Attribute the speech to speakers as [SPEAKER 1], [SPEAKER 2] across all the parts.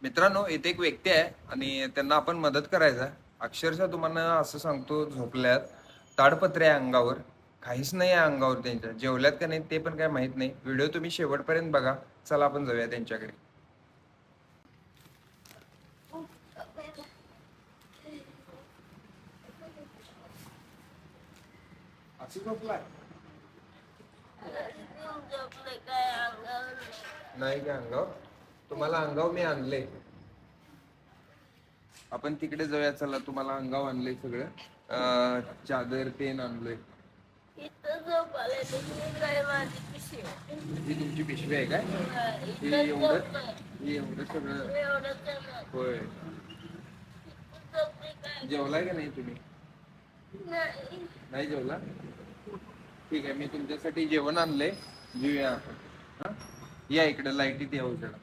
[SPEAKER 1] मित्रांनो, इथे एक व्यक्ती आहे आणि त्यांना आपण मदत करायचा. अक्षरशः तुम्हाला असं सांगतो, झोपल्यात, ताडपत्रे आहे अंगावर, काहीच नाही आहे अंगावर त्यांच्या. जेवल्यात का नाही ते पण काय माहित नाही. व्हिडिओ तुम्ही शेवटपर्यंत बघा. चला आपण जाऊया त्यांच्याकडे. असं झोपलाय नाही का अंगावर? तुम्हाला अंगावर मी आणले. आपण तिकडे जाऊया. चला, तुम्हाला अंगावर आणलंय सगळं. चादर पेन आणलोय. ही तुमची पिशवी आहे काय? हे एवढं सगळं? होय. जेवलाय का नाही तुम्ही? नाही जेवला? ठीक आहे, मी तुमच्यासाठी जेवण आणलंय, जेऊया आपण. हा, या इकडे लाईटीत येऊ जरा.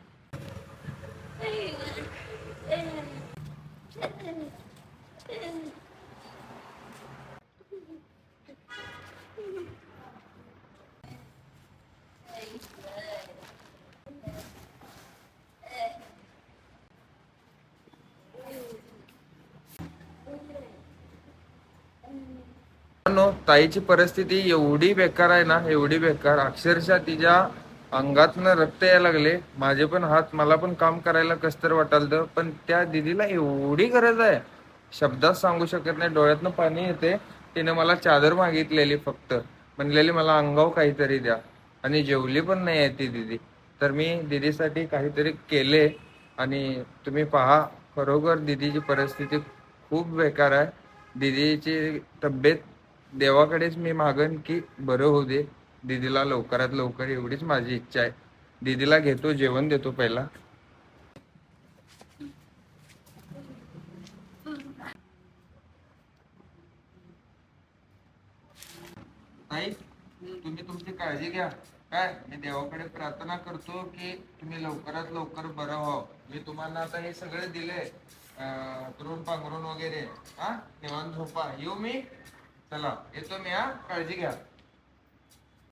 [SPEAKER 1] ताईची परिस्थिती एवढी बेकार आहे ना, एवढी बेकार, अक्षरशः तिच्या अंगातनं रक्त यायला लागले. माझे पण हात, मला पण काम करायला कसतर वाटालतं, पण त्या दिदीला एवढी गरज आहे, शब्दात सांगू शकत नाही. डोळ्यातनं पाणी येते. तिने मला चादर मागितलेली, फक्त म्हणलेली मला अंगावर काहीतरी द्या, आणि जेवली पण नाही आहे ती दिदी. तर मी दिदीसाठी काहीतरी केले, आणि तुम्ही पहा, खरोखर दिदीची परिस्थिती खूप बेकार आहे. दिदीची तब्येत देवाकडेच मी मागन की बरं होऊ दे दीदीला लवकरात लवकर, एवढीच माझी इच्छा आहे. दीदीला घेतो, जेवण देतो पहिला. ताई, तुम्ही तुमची काळजी घ्या. काय, मी देवाकडे प्रार्थना करतो की तुम्ही लवकरात लवकर बरं व्हावं. मी तुम्हाला आता हे सगळं दिले, तरुण पांघरून वगैरे. हा, निवांत झोपा. येऊ मी? चला, येतो मी. हा, काळजी घ्या.